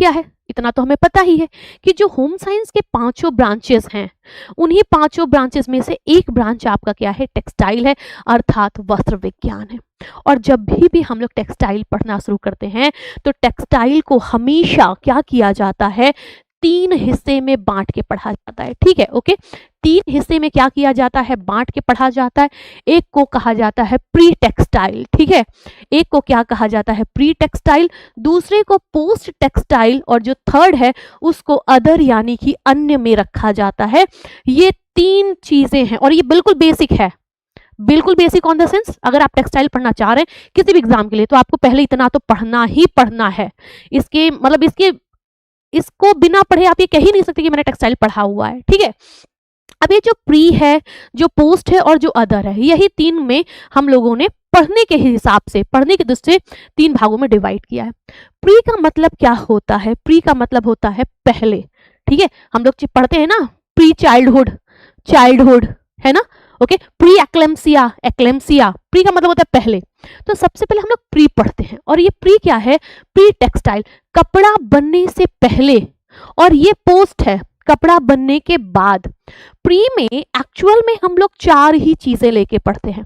क्या है? इतना तो हमें पता ही है कि जो होम साइंस के पांचों ब्रांचेस हैं, उन्हीं पांचों ब्रांचेस में से एक ब्रांच आपका क्या है? टेक्सटाइल है, अर्थात वस्त्र विज्ञान है। और जब भी हम लोग टेक्सटाइल पढ़ना शुरू करते हैं तो टेक्सटाइल को हमेशा क्या किया जाता है? 3 हिस्से में बांट के पढ़ा जाता है। ठीक है, ओके। 3 हिस्से में क्या किया जाता है? बांट के पढ़ा जाता है। एक को कहा जाता है प्री टेक्सटाइल, ठीक है, एक को क्या कहा जाता है? प्री टेक्सटाइल, दूसरे को पोस्ट टेक्सटाइल, और जो थर्ड है उसको अदर यानी कि अन्य में रखा जाता है। ये 3 चीजें हैं और ये बिल्कुल बेसिक है, बिल्कुल बेसिक ऑन द सेंस अगर आप टेक्सटाइल पढ़ना चाह रहे हैं किसी भी एग्जाम के लिए तो आपको पहले इतना तो पढ़ना ही पढ़ना है। इसके मतलब इसको बिना पढ़े आप ये कह ही नहीं सकते कि मैंने टेक्सटाइल पढ़ा हुआ है। ठीक है, अब ये जो प्री है, जो पोस्ट है और जो अदर है, यही 3 में हम लोगों ने पढ़ने के हिसाब से, पढ़ने के दृष्टि से 3 भागों में डिवाइड किया है। प्री का मतलब क्या होता है? प्री का मतलब होता है पहले। ठीक है, हम लोग पढ़ते हैं ना प्री चाइल्डहुड, चाइल्डहुड है ना, okay. Pre eclampsia, eclampsia, pre का मतलब होता है पहले। तो सबसे पहले हम लोग प्री पढ़ते हैं और ये प्री क्या है? प्री टेक्सटाइल, कपड़ा बनने से पहले, और ये पोस्ट है, कपड़ा बनने के बाद। प्री में एक्चुअल में हम लोग 4 ही चीजें लेके पढ़ते हैं।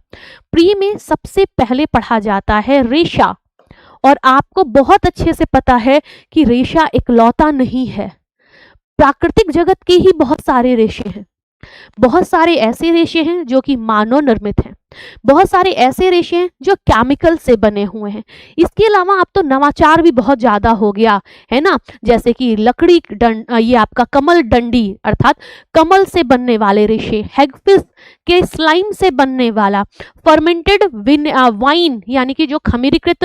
प्री में सबसे पहले पढ़ा जाता है रेशा, और आपको बहुत अच्छे से पता है कि रेशा इकलौता नहीं है, प्राकृतिक जगत के ही बहुत सारे रेशे हैं। बहुत सारे ऐसे रेशे हैं जो कि मानव निर्मित हैं, बहुत सारे ऐसे रेशे हैं जो केमिकल से बने हुए हैं। इसके अलावा अब तो नवाचार भी बहुत ज्यादा हो गया है ना, जैसे कि लकड़ी ये आपका कमल डंडी अर्थात कमल से बनने वाले रेशे, हैगफिश के स्लाइम से बनने वाला, फर्मेंटेड वाइन यानी कि जो खमीरीकृत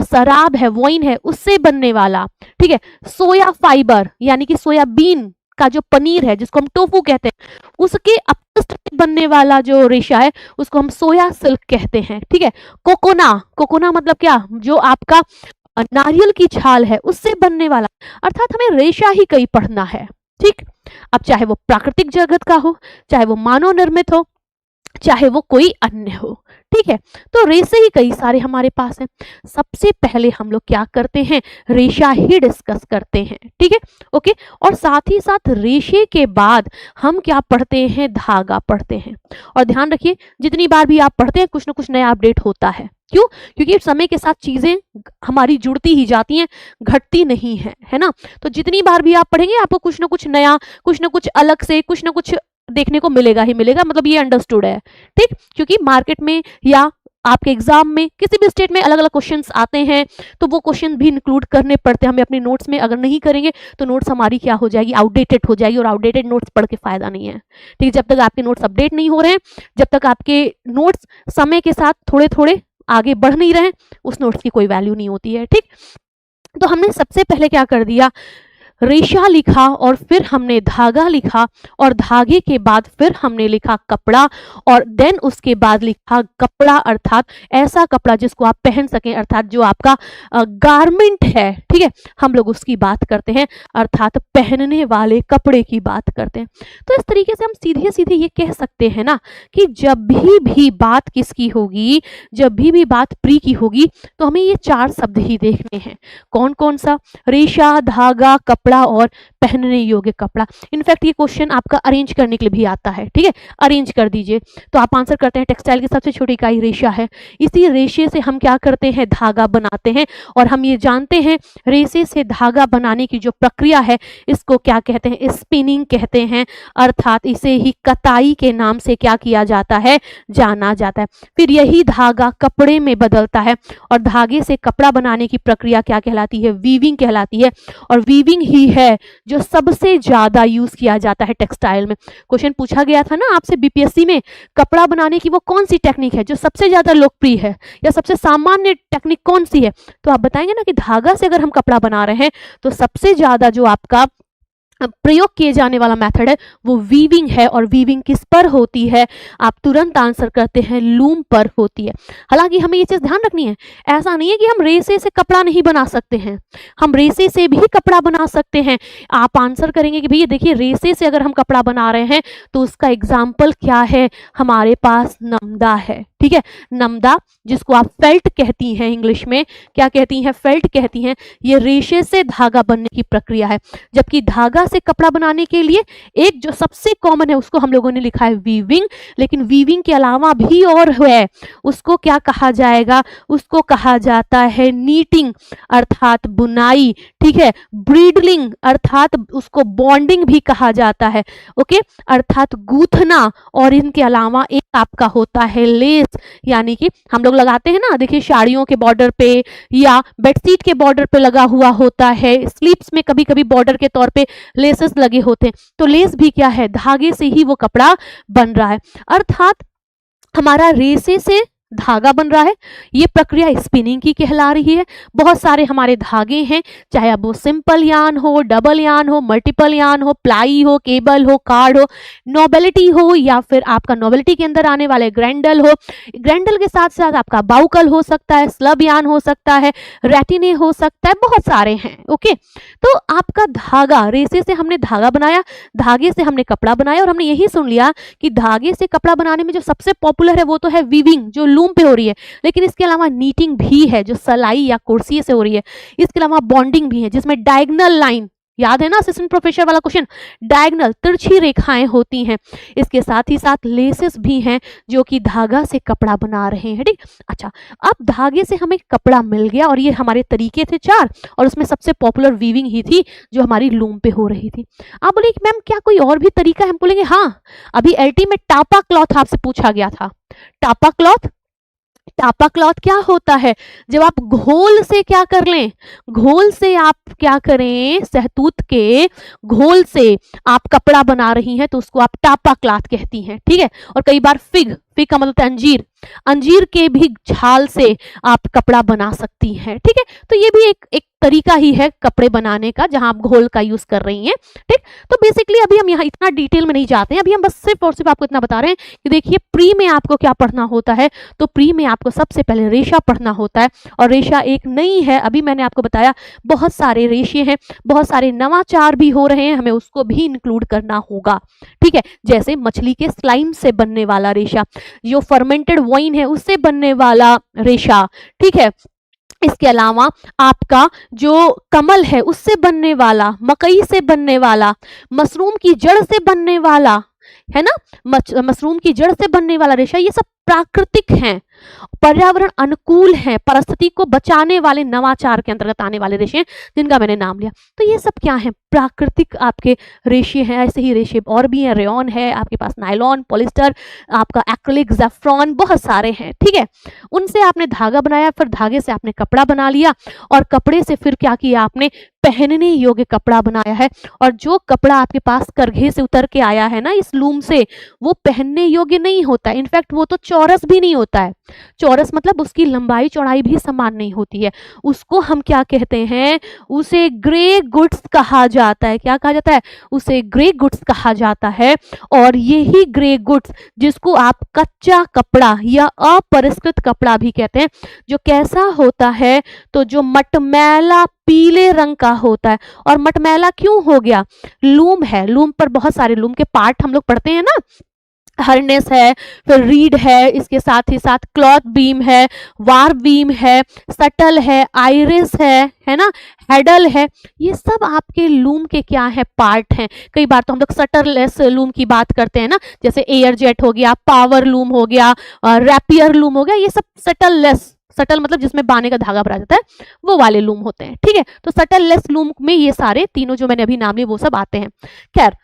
शराब है, वाइन है, उससे बनने वाला। ठीक है, सोया फाइबर यानी कि सोयाबीन का जो पनीर है जिसको हम टोफू कहते हैं, उसके अपशिष्ट से बनने वाला जो रेशा है उसको हम सोया सिल्क कहते हैं। ठीक है, कोकोना, कोकोना मतलब क्या? जो आपका नारियल की छाल है उससे बनने वाला, अर्थात हमें रेशा ही कई पढ़ना है। ठीक, अब चाहे वो प्राकृतिक जगत का हो, चाहे वो मानव निर्मित हो, चाहे वो कोई अन्य हो। ठीक है, तो रेशे ही कई सारे हमारे पास हैं। सबसे पहले हम लोग क्या करते हैं? रेशा ही डिस्कस करते हैं। ठीक है, ओके। और साथ ही साथ रेशे के बाद हम क्या पढ़ते हैं? धागा पढ़ते हैं। और ध्यान रखिए, जितनी बार भी आप पढ़ते हैं कुछ ना कुछ नया अपडेट होता है। क्यों? क्योंकि समय के साथ चीजें हमारी जुड़ती ही जाती हैं, घटती नहीं है ना। तो जितनी बार भी आप पढ़ेंगे आपको कुछ ना कुछ नया, कुछ ना कुछ अलग से, कुछ ना कुछ देखने को मिलेगा ही मिलेगा, मतलब ये अंडरस्टूड है। ठीक, क्योंकि मार्केट में या आपके एग्जाम में किसी भी स्टेट में अलग अलग क्वेश्चंस आते हैं, तो वो क्वेश्चन भी इंक्लूड करने पड़ते हैं हमें अपने नोट्स में। अगर नहीं करेंगे तो नोट्स हमारी क्या हो जाएगी? आउटडेटेड हो जाएगी, और आउटडेटेड नोट्स पढ़ के फायदा नहीं है। ठीक है, जब तक आपके नोट्स अपडेट नहीं हो रहे हैं, जब तक आपके नोट्स समय के साथ थोड़े थोड़े आगे बढ़ नहीं रहे, उस नोट्स की कोई वैल्यू नहीं होती है। ठीक, तो हमने सबसे पहले क्या कर दिया? रेशा लिखा, और फिर हमने धागा लिखा, और धागे के बाद फिर हमने लिखा कपड़ा, और देन उसके बाद लिखा कपड़ा अर्थात ऐसा कपड़ा जिसको आप पहन सकें, अर्थात जो आपका गारमेंट है। ठीक है, हम लोग उसकी बात करते हैं, अर्थात पहनने वाले कपड़े की बात करते हैं। तो इस तरीके से हम सीधे सीधे ये कह सकते हैं ना कि जब भी बात किसकी होगी, जब भी बात प्री की होगी, तो हमें ये 4 शब्द ही देखने हैं। कौन कौन सा? रेशा, धागा, कपड़ा और पहनने योग्य कपड़ा। इनफैक्ट ये क्वेश्चन आपका अरेंज करने के लिए भी आता है। ठीक है, अरेंज कर दीजिए। तो आप आंसर करते हैं टेक्सटाइल की सबसे छोटी इकाई रेशा है, इसी रेशे से हम क्या करते हैं? धागा बनाते हैं। और हम ये जानते हैं रेशे से धागा बनाने की जो प्रक्रिया है इसको क्या कहते हैं? स्पिनिंग कहते हैं, अर्थात इसे ही कताई के नाम से क्या किया जाता है? जाना जाता है। फिर यही धागा कपड़े में बदलता है, और धागे से कपड़ा बनाने की प्रक्रिया क्या कहलाती है? वीविंग कहलाती है। और वीविंग ही है जो सबसे ज्यादा यूज किया जाता है टेक्सटाइल में। क्वेश्चन पूछा गया था ना आपसे बीपीएससी में, कपड़ा बनाने की वो कौन सी टेक्निक है जो सबसे ज्यादा लोकप्रिय है, या सबसे सामान्य टेक्निक कौन सी है? तो आप बताएंगे ना कि धागा से अगर हम कपड़ा बना रहे हैं तो सबसे ज्यादा जो आपका प्रयोग किए जाने वाला मेथड है वो वीविंग है। और वीविंग किस पर होती है? आप तुरंत आंसर करते हैं लूम पर होती है। हालांकि हमें ये चीज ध्यान रखनी है, ऐसा नहीं है कि हम रेशे से कपड़ा नहीं बना सकते हैं, हम रेशे से भी कपड़ा बना सकते हैं। आप आंसर करेंगे कि भैया देखिए रेशे से अगर हम कपड़ा बना रहे हैं तो उसका एग्जाम्पल क्या है? हमारे पास नमदा है। ठीक है। नमदा, जिसको आप फेल्ट कहती हैं इंग्लिश में, क्या कहती हैं? फेल्ट कहती हैं। ये रेशे से धागा बनने की प्रक्रिया है। जबकि धागा से कपड़ा बनाने के लिए एक जो सबसे कॉमन है उसको हम लोगों ने लिखा है वीविंग, लेकिन वीविंग के अलावा भी और है, उसको क्या कहा जाएगा? उसको कहा जाता है नीटिंग अर्थात बुनाई, ठीक है। ब्रीडलिंग अर्थात उसको बॉन्डिंग भी कहा जाता है, ओके, अर्थात गूंथना। और इनके अलावा एक आपका होता है लेस, यानी कि हम लोग लगाते हैं ना, देखिए साड़ियों के बॉर्डर पे या बेडशीट के बॉर्डर पे लगा हुआ होता है, स्लीप्स में कभी कभी बॉर्डर के तौर पे लेसेस लगे होते हैं। तो लेस भी क्या है? धागे से ही वो कपड़ा बन रहा है, अर्थात हमारा रेसे से धागा बन रहा है। ये प्रक्रिया स्पिनिंग की कहला रही है। बहुत सारे हमारे धागे हैं, चाहे अब वो सिंपल यान हो, डबल यान हो, मल्टीपल यान हो, प्लाई हो, केबल हो, कार्ड हो, नोबेलिटी हो, या फिर आपका नोबेलिटी के अंदर आने वाले ग्रैंडल हो। ग्रैंडल के साथ साथ आपका बाउकल हो सकता है, स्लब यान हो सकता है, रेटिने हो सकता है, बहुत सारे हैं, ओके। तो आपका धागा, रेसे से हमने धागा बनाया, धागे से हमने कपड़ा बनाया, और हमने यही सुन लिया कि धागे से कपड़ा बनाने में जो सबसे पॉपुलर है वो तो है वीविंग, जो लूम पे हो रही है, लेकिन इसके अलावा नीटिंग भी है, जो सलाई या कुर्सी से हो रही है। इसके अलावा बॉन्डिंग भी है, जिसमें डायगोनल लाइन, याद है ना असिस्टेंट प्रोफेसर वाला क्वेश्चन, डायगोनल तिरछी रेखाएं होती हैं। इसके साथ ही साथ लेसेस भी हैं, जो कि धागा से कपड़ा बना रहे हैं, ठीक। अच्छा, अब धागे से हमें कपड़ा मिल गया, और ये हमारे तरीके थे 4, और उसमें सबसे पॉपुलर वीविंग ही थी जो हमारी लूम पे हो रही थी। आप बोले मैम क्या कोई और भी तरीका है? हम बोलेंगे हाँ, अभी एलटी में टापा क्लॉथ आपसे पूछा गया था। टापा क्लॉथ, टापा क्लॉथ क्या होता है? जब आप घोल से क्या कर लें, घोल से आप क्या करें, सहतूत के घोल से आप कपड़ा बना रही हैं, तो उसको आप टापा क्लॉथ कहती हैं, ठीक है। और कई बार फिग, फिग का मतलब अंजीर, अंजीर के भी छाल से आप कपड़ा बना सकती हैं, ठीक है। तो ये भी एक तरीका ही है कपड़े बनाने का, जहां आप घोल का यूज कर रही हैं, ठीक। तो बेसिकली अभी हम यहाँ इतना डिटेल में नहीं जाते हैं, अभी हम बस सिर्फ और सिर्फ आपको इतना बता रहे हैं कि देखिए प्री में आपको क्या पढ़ना होता है। तो प्री में आपको सबसे पहले रेशा पढ़ना होता है, और रेशा एक नहीं है, अभी मैंने आपको बताया बहुत सारे रेशे हैं, बहुत सारे नवाचार भी हो रहे हैं, हमें उसको भी इंक्लूड करना होगा, ठीक है। जैसे मछली के स्लाइम से बनने वाला रेशा, जो फर्मेंटेड वाइन है उससे बनने वाला रेशा, ठीक है। इसके अलावा आपका जो कमल है उससे बनने वाला, मकई से बनने वाला, मशरूम की जड़ से बनने वाला, है ना, मशरूम की जड़ से बनने वाला रेशा, ये सब प्राकृतिक हैं, पर्यावरण अनुकूल हैं, परिस्थिति को बचाने वाले नवाचार के अंतर्गत आने वाले रेशे जिनका मैंने नाम लिया। तो ये सब क्या है? प्राकृतिक आपके रेशे हैं। ऐसे ही रेशे और भी हैं, रेयॉन है आपके पास, नायलॉन, पॉलिस्टर, आपका एक्रिलिक, ज़ैफ़्रॉन, बहुत सारे हैं, ठीक है। उनसे आपने धागा बनाया, फिर धागे से आपने कपड़ा बना लिया, और कपड़े से फिर क्या किया आपने? पहनने योग्य कपड़ा बनाया है। और जो कपड़ा आपके पास करघे से उतर के आया है ना इस लूम से, वो पहनने योग्य नहीं होता है। इनफैक्ट वो तो चौरस भी नहीं होता है। चौरस मतलब उसकी लंबाई चौड़ाई भी समान नहीं होती है। उसको हम क्या कहते हैं? उसे ग्रे गुड्स कहा जाता है। क्या कहा जाता है? उसे ग्रे गुड्स कहा जाता है। और यही ग्रे गुड्स, जिसको आप कच्चा कपड़ा या अपरिष्कृत कपड़ा भी कहते हैं, जो कैसा होता है? तो जो मटमैला पीले रंग का होता है। और मटमैला क्यों हो गया? लूम है, लूम पर बहुत सारे लूम के पार्ट हम लोग पढ़ते हैं ना, हार्नेस है, फिर रीड है, इसके साथ ही साथ क्लॉथ बीम है, वार बीम है, सटल है, आइरिस है ना, हेडल है। ये सब आपके लूम के क्या है? पार्ट हैं। कई बार तो हम लोग सटरलेस लूम की बात करते हैं ना, जैसे एयर जेट हो गया, पावर लूम हो गया, रैपियर लूम हो गया, ये सब सटललेस, सटल मतलब जिसमें बाने का धागा भरा जाता है, वो वाले लूम होते हैं, ठीक है। तो सटल लेस लूम में ये सारे तीनों जो मैंने अभी नाम लिए वो सब आते हैं। खैर,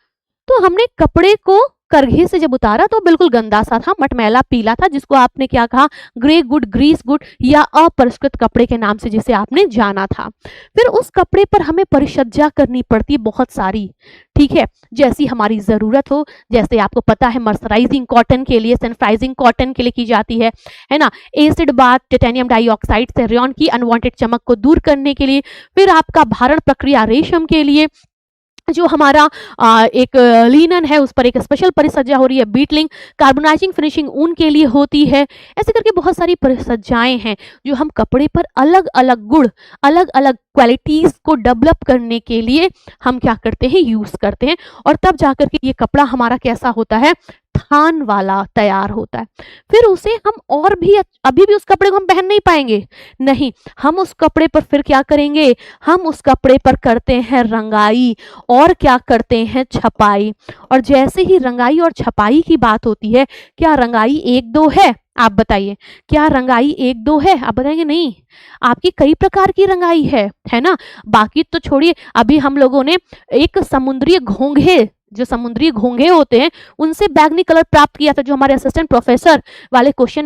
तो हमने कपड़े को करघे से जब उतारा तो बिल्कुल गंदा सा था, मटमैला पीला था, जिसको आपने क्या कहा? ग्रे गुड, ग्रीस गुड या अपरिष्कृत कपड़े के नाम से जिसे आपने जाना था। फिर उस कपड़े पर हमें परिचर्या करनी पड़ती है बहुत सारी, ठीक है, जैसी हमारी जरूरत हो। जैसे आपको पता है मर्सराइजिंग कॉटन के लिए, सनफ्राइजिंग कॉटन के लिए की जाती है ना, एसिड बाथ टाइटेनियम डाइऑक्साइड से रेयॉन की अनवांटेड चमक को दूर करने के लिए। फिर आपका भारण प्रक्रिया रेशम के लिए, जो हमारा एक लीनन है उस पर एक स्पेशल परिसज्जा हो रही है, बीटलिंग, कार्बोनाइजिंग फिनिशिंग ऊन के लिए होती है। ऐसे करके बहुत सारी परिसज्जाएं हैं जो हम कपड़े पर अलग अलग गुण, अलग अलग क्वालिटीज को डेवलप करने के लिए हम क्या करते हैं? यूज करते हैं। और तब जाकर के ये कपड़ा हमारा कैसा होता है? थान वाला तैयार होता है। फिर उसे हम और भी अभी भी उस कपड़े को हम पहन नहीं पाएंगे, नहीं, हम उस कपड़े पर फिर क्या करेंगे, हम उस कपड़े पर करते हैं रंगाई और क्या करते हैं, छपाई। और जैसे ही रंगाई और छपाई की बात होती है, क्या रंगाई एक दो है? आप बताइए, क्या रंगाई एक दो है? आप बताएंगे नहीं, आपकी कई प्रकार की रंगाई है ना। बाकी तो छोड़िए, अभी हम लोगों ने एक समुद्री घोंघे, जो समुद्री घोंघे होते हैं, उनसे बैगनी कलर प्राप्त किया था, जो हमारे असिस्टेंट प्रोफेसर वाले क्वेश्चन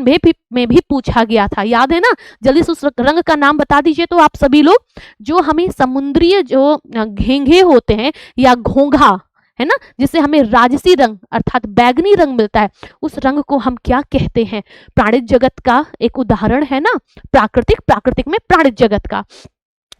में भी पूछा गया था, याद है ना। जल्दी से उस रंग का नाम बता दीजिए तो आप सभी लोग। जो हमें समुद्री जो घेंघे होते हैं या घोंघा है ना, जिससे हमें राजसी रंग अर्थात बैगनी रंग मिलता है, उस रंग को हम क्या कहते हैं? प्राणिज जगत का एक उदाहरण है ना, प्राकृतिक में प्राणिज जगत का।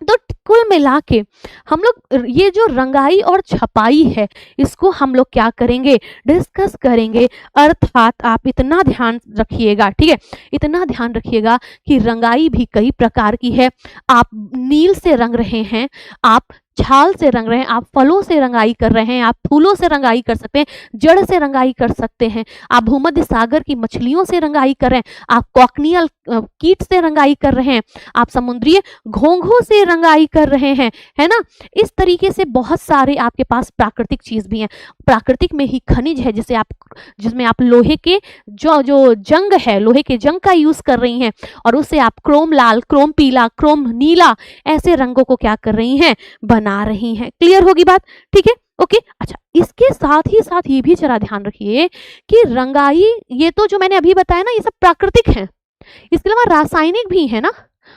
तो कुल मिला के हम लोग ये जो रंगाई और छपाई है, इसको हम लोग क्या करेंगे, डिस्कस करेंगे। अर्थात आप इतना ध्यान रखिएगा, ठीक है, इतना ध्यान रखिएगा कि रंगाई भी कई प्रकार की है। आप नील से रंग रहे हैं, आप छाल से रंग रहे हैं, आप फलों से रंगाई कर रहे हैं, आप फूलों से रंगाई कर सकते हैं, जड़ से रंगाई कर सकते हैं, आप भूमध्य सागर की मछलियों से रंगाई कर रहे हैं, आप कॉकनियल कीट से रंगाई कर रहे हैं, आप समुद्री घोंघों से रंगाई कर रहे हैं, है ना। इस तरीके से बहुत सारे आपके पास प्राकृतिक चीज भी हैं। प्राकृतिक में ही खनिज है, जिसमें आप लोहे के जो जंग है, लोहे के जंग का यूज कर रही हैं, और उससे आप क्रोम लाल, क्रोम पीला, क्रोम नीला ऐसे रंगों को क्या कर रही हैं, बना रही हैं। क्लियर होगी बात, ठीक है, ओके। अच्छा, इसके साथ ही ये भी जरा ध्यान रखिए कि रंगाई, ये तो जो मैंने अभी बताया ना, ये सब प्राकृतिक है, इसके अलावा रासायनिक भी है ना।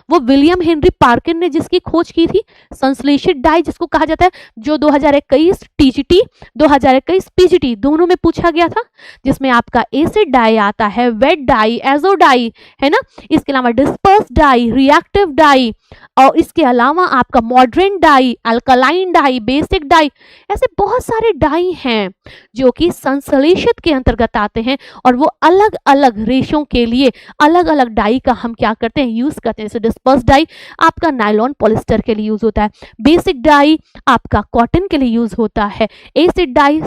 वो विलियम हेनरी पार्किन ने जिसकी खोज की थी, संश्लेषित डाई जिसको कहा जाता है, जो 2021 टीजीटी 2021 पीजीटी दोनों में पूछा गया था, जिसमें आपका एसिड डाई आता है, वेट डाई, एजो डाई, है ना। इसके अलावा डिस्पर्स डाई, रिएक्टिव डाई, और इसके अलावा आपका moderate dye, alkaline dye, basic dye, ऐसे बहुत सारे डाई हैं जो कि संश्लेषित के अंतर्गत आते हैं, और वो अलग अलग रेशों के लिए अलग अलग डाई का हम क्या करते हैं, यूज करते हैं। डिस्पर्स डाई आपका नायलॉन पॉलिस्टर के लिए यूज होता है, बेसिक डाई आपका कॉटन के लिए यूज होता है, एसिड डाई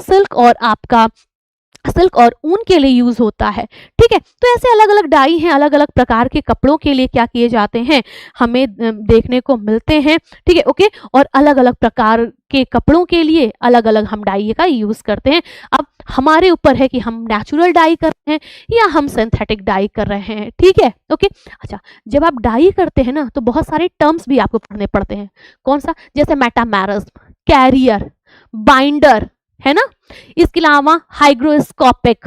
सिल्क और ऊन के लिए यूज होता है, ठीक है। तो ऐसे अलग अलग डाई हैं, अलग अलग प्रकार के कपड़ों के लिए क्या किए जाते हैं, हमें देखने को मिलते हैं, ठीक है, ओके। और अलग अलग प्रकार के कपड़ों के लिए अलग अलग हम डाई का यूज करते हैं। अब हमारे ऊपर है कि हम नेचुरल डाई कर रहे हैं या हम सिंथेटिक डाई कर रहे हैं, ठीक है, ओके। अच्छा, जब आप डाई करते हैं ना, तो बहुत सारे टर्म्स भी आपको पढ़ने पड़ते हैं। कौन सा? जैसे मेटामेरिज्म, कैरियर, बाइंडर, है ना। इसके अलावा हाइग्रोस्कोपिक,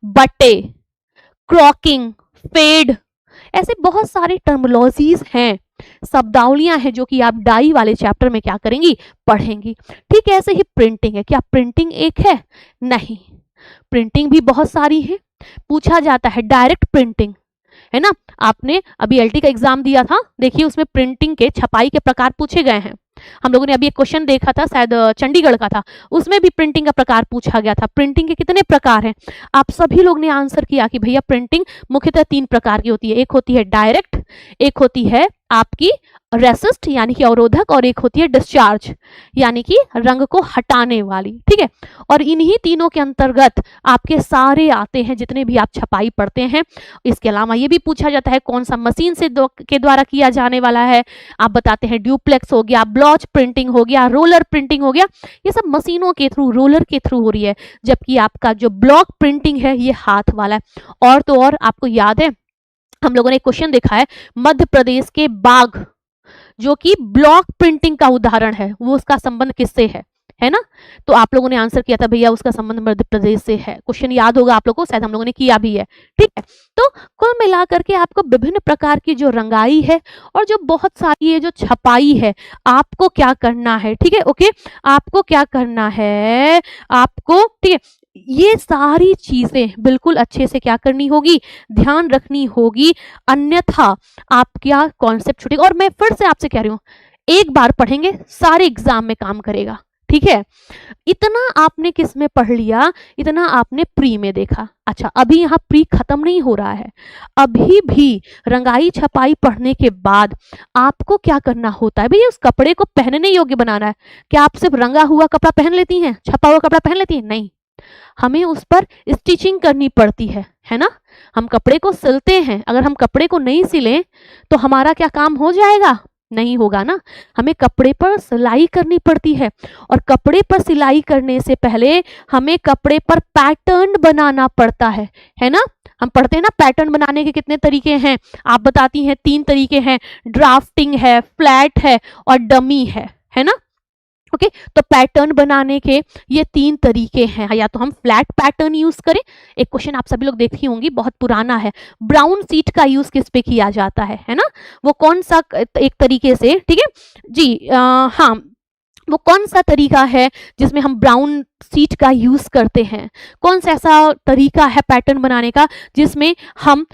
बटे, क्रॉकिंग, फेड, ऐसे बहुत सारे टर्मिनोलॉजीज हैं, शब्दावलियां हैं, जो कि आप डाई वाले चैप्टर में क्या करेंगी, पढ़ेंगी। ठीक है, ऐसे ही प्रिंटिंग है। क्या प्रिंटिंग एक है? नहीं, प्रिंटिंग भी बहुत सारी है। पूछा जाता है डायरेक्ट प्रिंटिंग, है ना। आपने अभी एलटी का एग्जाम दिया था, देखिए उसमें प्रिंटिंग के, छपाई के प्रकार पूछे गए हैं। हम लोगों ने अभी एक क्वेश्चन देखा था, शायद चंडीगढ़ का था, उसमें भी प्रिंटिंग का प्रकार पूछा गया था। प्रिंटिंग के कितने प्रकार हैं? आप सभी लोग ने आंसर किया कि भैया प्रिंटिंग मुख्यतः 3 प्रकार की होती है। एक होती है डायरेक्ट, एक होती है आपकी रेसिस्ट यानी कि अवरोधक, और एक होती है डिस्चार्ज यानी कि रंग को हटाने वाली, ठीक है। और इन्हीं तीनों के अंतर्गत आपके सारे आते हैं जितने भी आप छपाई पढ़ते हैं। इसके अलावा ये भी पूछा जाता है कौन सा मशीन से के द्वारा किया जाने वाला है। आप बताते हैं ड्यूप्लेक्स हो गया, ब्लॉच प्रिंटिंग हो गया, रोलर प्रिंटिंग हो गया, ये सब मशीनों के थ्रू, रोलर के थ्रू हो रही है। जबकि आपका जो ब्लॉक प्रिंटिंग है ये हाथ वाला है। और तो और आपको याद है, हम लोगों ने एक क्वेश्चन देखा है, मध्य प्रदेश के बाघ जो कि ब्लॉक प्रिंटिंग का उदाहरण है, वो उसका संबंध किससे है ना। तो आप लोगों ने आंसर किया था भैया उसका संबंध मध्य प्रदेश से है। क्वेश्चन याद होगा आप लोगों को, शायद हम लोगों ने किया भी है, ठीक है। तो कुल मिलाकर के आपको विभिन्न प्रकार की जो रंगाई है और जो बहुत सारी ये जो छपाई है, आपको क्या करना है, ठीक है, ओके। आपको क्या करना है, आपको, ठीक है, ये सारी चीजें बिल्कुल अच्छे से क्या करनी होगी, ध्यान रखनी होगी, अन्यथा आप क्या कॉन्सेप्ट छूटेगा। और मैं फिर से आपसे कह रही हूं, एक बार पढ़ेंगे सारे एग्जाम में काम करेगा, ठीक है। इतना आपने किस में पढ़ लिया, इतना आपने प्री में देखा। अच्छा, अभी यहाँ प्री खत्म नहीं हो रहा है, अभी भी रंगाई छपाई पढ़ने के बाद आपको क्या करना होता है, भैया उस कपड़े को पहनने योग्य बनाना है। क्या आप सिर्फ रंगा हुआ कपड़ा पहन लेती हैं, छपा हुआ कपड़ा पहन लेती हैं? नहीं, हमें उस पर स्टिचिंग करनी पड़ती है ना। हम कपड़े को सिलते हैं, अगर हम कपड़े को नहीं सिलें तो हमारा क्या काम हो जाएगा? नहीं होगा ना। हमें कपड़े पर सिलाई करनी पड़ती है, और कपड़े पर सिलाई करने से पहले हमें कपड़े पर पैटर्न बनाना पड़ता है ना। हम पढ़ते हैं ना पैटर्न बनाने के कितने तरीके हैं, आप बताती हैं 3 तरीके हैं, ड्राफ्टिंग है, फ्लैट है और डमी है ना। ओके तो पैटर्न बनाने के ये 3 तरीके हैं, या तो हम फ्लैट पैटर्न यूज करें। एक क्वेश्चन आप सभी लोग देखी होंगी, बहुत पुराना है, ब्राउन शीट का यूज किस पे किया जाता है ना। वो कौन सा एक तरीके से, ठीक है जी, हाँ वो कौन सा तरीका है जिसमें हम ब्राउन शीट का यूज करते हैं? कौन सा ऐसा तरीका है पैटर्न बनाने का जिसमें हम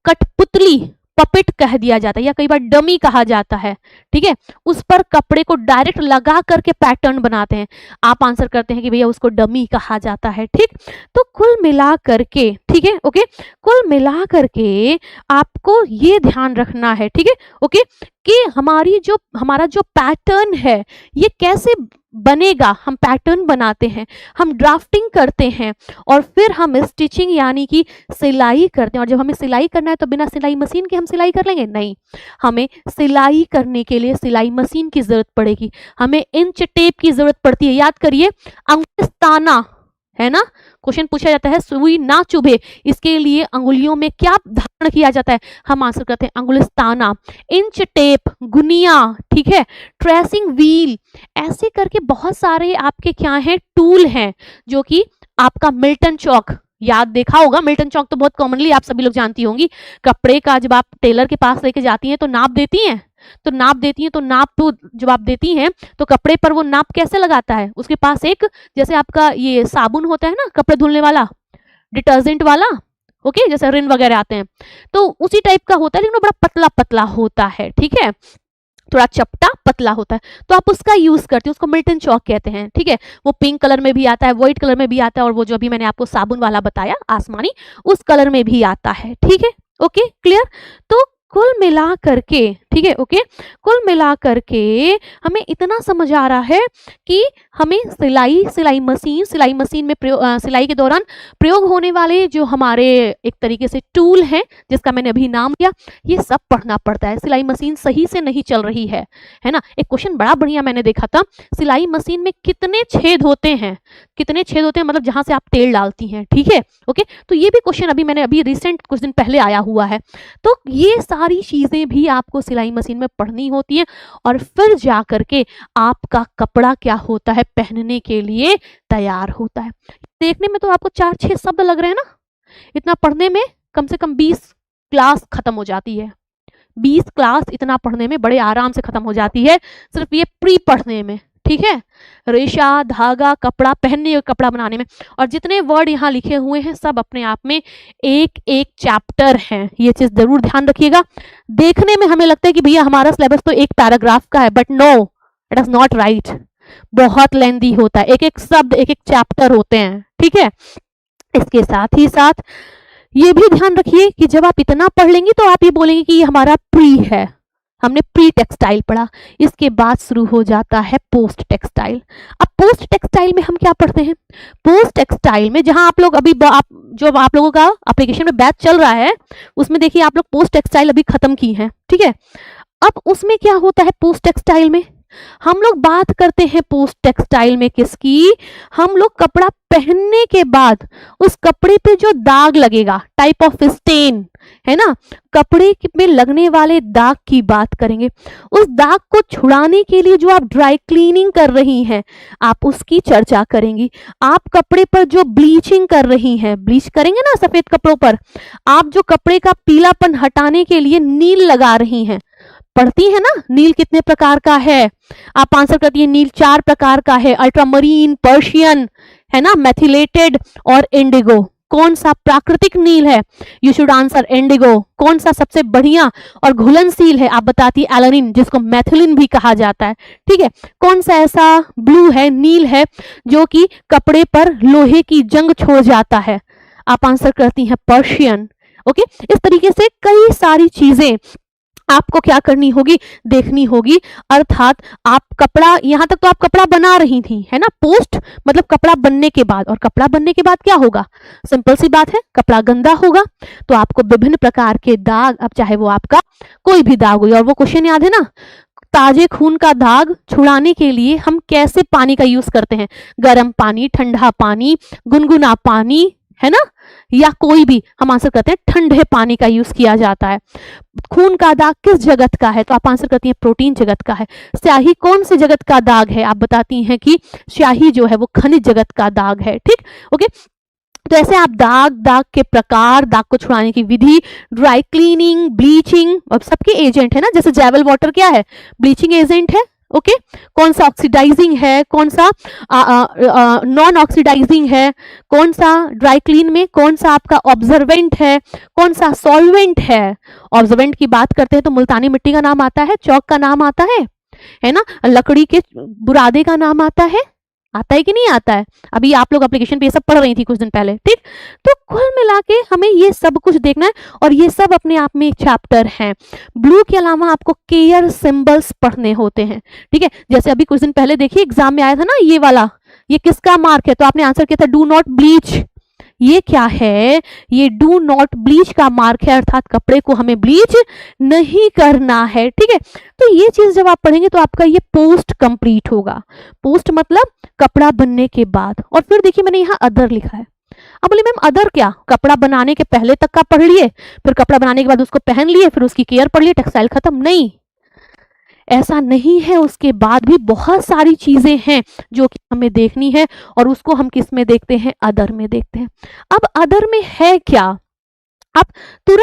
कठपुतली, पपेट कह दिया जाता है या कई बार डमी कहा जाता है, ठीक है, उस पर कपड़े को डायरेक्ट लगा करके पैटर्न बनाते हैं। आप आंसर करते हैं कि भैया उसको डमी कहा जाता है, ठीक। तो कुल मिला करके, ठीक है, ओके, कुल मिला करके आपको ये ध्यान रखना है, ठीक है, ओके, कि हमारा जो पैटर्न है ये कैसे बनेगा। हम पैटर्न बनाते हैं, हम ड्राफ्टिंग करते हैं, और फिर हम स्टिचिंग यानी कि सिलाई करते हैं। और जब हमें सिलाई करना है तो बिना सिलाई मशीन के हम सिलाई कर लेंगे? नहीं, हमें सिलाई करने के लिए सिलाई मशीन की जरूरत पड़ेगी, हमें इंच टेप की जरूरत पड़ती है। याद करिए, अंगुस्ताना है ना, क्वेश्चन पूछा जाता है सुई ना चुभे, इसके लिए अंगुलियों में क्या धारण किया जाता है? हम आंसर करते हैं अंगुलिस्ताना। इंच टेप, गुनिया, ठीक है, ट्रेसिंग व्हील, ऐसे करके बहुत सारे आपके क्या हैं, टूल हैं, जो कि आपका मिल्टन चौक, याद देखा होगा, मिल्टन चौक तो बहुत कॉमनली आप सभी लोग जानती होंगी। कपड़े का जब आप टेलर के पास लेके जाती हैं तो नाप देती हैं, तो नाप तो जब आप देती हैं तो कपड़े पर वो नाप कैसे लगाता है? उसके पास एक, जैसे आपका ये साबुन होता है ना कपड़े धुलने वाला, डिटर्जेंट वाला, ओके, जैसे रिन वगैरह आते हैं, तो उसी टाइप का होता है, लेकिन वो बड़ा पतला पतला होता है, ठीक है, थोड़ा चपटा पतला होता है, तो आप उसका यूज करते हैं, उसको मिल्टन चौक कहते हैं, ठीक है। वो पिंक कलर में भी आता है, व्हाइट कलर में भी आता है, और वो जो अभी मैंने आपको साबुन वाला बताया आसमानी, उस कलर में भी आता है, ठीक है, ओके, क्लियर। तो कुल मिला करके, ठीक है, ओके, कुल मिला करके हमें इतना समझ आ रहा है कि हमें सिलाई मशीन में सिलाई के दौरान प्रयोग होने वाले जो हमारे एक तरीके से टूल हैं, जिसका मैंने अभी नाम लिया, ये सब पढ़ना पड़ता है। सिलाई मशीन सही से नहीं चल रही है ना। एक क्वेश्चन बड़ा बढ़िया मैंने देखा था, सिलाई मशीन में कितने छेद होते हैं, मतलब जहां से आप तेल डालती हैं, ठीक है, ओके। तो ये भी क्वेश्चन मैंने रिसेंट कुछ दिन पहले आया हुआ है। तो ये सारी चीजें भी आपको सिलाई मशीन में पढ़नी होती है, और फिर जा करके आपका कपड़ा क्या होता है, पहनने के लिए तैयार होता है। देखने में तो आपको 4-6 शब्द लग रहे हैं ना, इतना पढ़ने में कम से कम 20 क्लास खत्म हो जाती है। 20 क्लास इतना पढ़ने में बड़े आराम से खत्म हो जाती है, सिर्फ ये प्री पढ़ने में, ठीक है, रेशा, धागा, कपड़ा, पहनने और कपड़ा बनाने में। और जितने वर्ड यहाँ लिखे हुए हैं सब अपने आप में एक एक चैप्टर हैं, ये चीज जरूर ध्यान रखिएगा। देखने में हमें लगता है कि भैया हमारा सिलेबस तो एक पैराग्राफ का है, but no, it is not right, बहुत लेंदी होता है, एक एक शब्द, एक एक चैप्टर होते हैं, ठीक है। इसके साथ ही साथ ये भी ध्यान रखिए कि जब आप इतना पढ़ लेंगे तो आप ये बोलेंगे कि ये हमारा प्री है, हमने प्री टेक्सटाइल पढ़ा। इसके बाद शुरू हो जाता है पोस्ट टेक्सटाइल। अब पोस्ट टेक्सटाइल में हम क्या पढ़ते हैं? पोस्ट टेक्सटाइल में जहां आप लोग अभी जो आप लोगों का एप्लीकेशन में बैच चल रहा है, उसमें देखिए आप लोग पोस्ट टेक्सटाइल अभी खत्म की हैं, ठीक है। अब उसमें क्या होता है, पोस्ट टेक्सटाइल में हम लोग बात करते हैं पोस्ट टेक्सटाइल में किसकी, हम लोग कपड़ा पहनने के बाद उस कपड़े पे जो दाग लगेगा, टाइप ऑफ स्टेन है ना, कपड़े में लगने वाले दाग की बात करेंगे। उस दाग को छुड़ाने के लिए जो आप ड्राई क्लीनिंग कर रही हैं, आप उसकी चर्चा करेंगी। आप कपड़े पर जो ब्लीचिंग कर रही हैं, ब्लीच करेंगे ना सफेद कपड़ों पर, आप जो कपड़े का पीलापन हटाने के लिए नील लगा रही हैं, पढ़ती है ना, नील कितने प्रकार का है, आप आंसर करती है नील 4 प्रकार का है, अल्ट्रामरीन, पर्शियन, है ना, मेथिलेटेड और इंडिगो। कौन सा प्राकृतिक नील है? You should answer Indigo. कौन सा सबसे बढ़िया और घुलनशील है? आप बताती है एलानिन, जिसको मैथिलिन भी कहा जाता है, ठीक है। कौन सा ऐसा ब्लू है, नील है, जो कि कपड़े पर लोहे की जंग छोड़ जाता है? आप आंसर करती हैं पर्शियन, ओके। इस तरीके से कई सारी चीजें आपको क्या करनी होगी, देखनी होगी। अर्थात आप कपड़ा, यहां तक तो आप कपड़ा बना रही थी, है ना, पोस्ट मतलब कपड़ा बनने के बाद, और कपड़ा बनने के बाद क्या होगा, सिंपल सी बात है, कपड़ा गंदा होगा। तो आपको विभिन्न प्रकार के दाग, अब चाहे वो आपका कोई भी दाग हो, और वो क्वेश्चन याद है ना, ताजे खून का दाग छुड़ाने के लिए हम कैसे पानी का यूज करते हैं, गर्म पानी, ठंडा पानी, गुनगुना पानी, है ना, या कोई भी, हम आंसर करते हैं ठंडे पानी का यूज किया जाता है। खून का दाग किस जगत का है, तो आप आंसर करती हैं प्रोटीन जगत का है। स्याही कौन से जगत का दाग है, आप बताती हैं कि स्याही जो है वो खनिज जगत का दाग है। ठीक, ओके। तो ऐसे आप दाग के प्रकार, दाग को छुड़ाने की विधि, ड्राई क्लीनिंग, ब्लीचिंग, अब सबके एजेंट है ना, जैसे जैवल वाटर क्या है, ब्लीचिंग एजेंट है। ओके, कौन सा ऑक्सीडाइजिंग है, कौन सा नॉन ऑक्सीडाइजिंग है, कौन सा ड्राई क्लीन में कौन सा आपका ऑब्जर्वेंट है, कौन सा सॉल्वेंट है। ऑब्जर्वेंट की बात करते हैं तो मुल्तानी मिट्टी का नाम आता है, चौक का नाम आता है ना, लकड़ी के बुरादे का नाम आता है कि नहीं आता है। अभी आप लोग एप्लीकेशन पे ये सब पढ़ रही थी कुछ दिन पहले। ठीक, तो कुल मिला के हमें ये सब कुछ देखना है, और ये सब अपने आप में एक चैप्टर है। ब्लू के अलावा आपको केयर सिंबल्स पढ़ने होते हैं। ठीक है, जैसे अभी कुछ दिन पहले देखिए एग्जाम में आया था ना ये वाला, ये किसका मार्क है, तो आपने आंसर किया था डू नॉट ब्लीच। ये क्या है, ये डू नॉट ब्लीच का मार्क है, अर्थात कपड़े को हमें ब्लीच नहीं करना है। ठीक है, तो ये चीज जब आप पढ़ेंगे तो आपका ये पोस्ट कंप्लीट होगा। पोस्ट मतलब कपड़ा बनने के बाद। और फिर देखिए मैंने यहाँ अदर लिखा है। अब बोले मैम अदर क्या, कपड़ा बनाने के पहले तक का पढ़ लिए, फिर कपड़ा बनाने के बाद उसको पहन लिए, फिर उसकी केयर पढ़ लिए, टेक्सटाइल खत्म, नहीं, ऐसा नहीं है। उसके बाद भी बहुत सारी चीजें हैं जो कि हमें देखनी है, और उसको हम किस में देखते हैं, अदर में देखते हैं। अब अदर में है क्या, आप तुरंत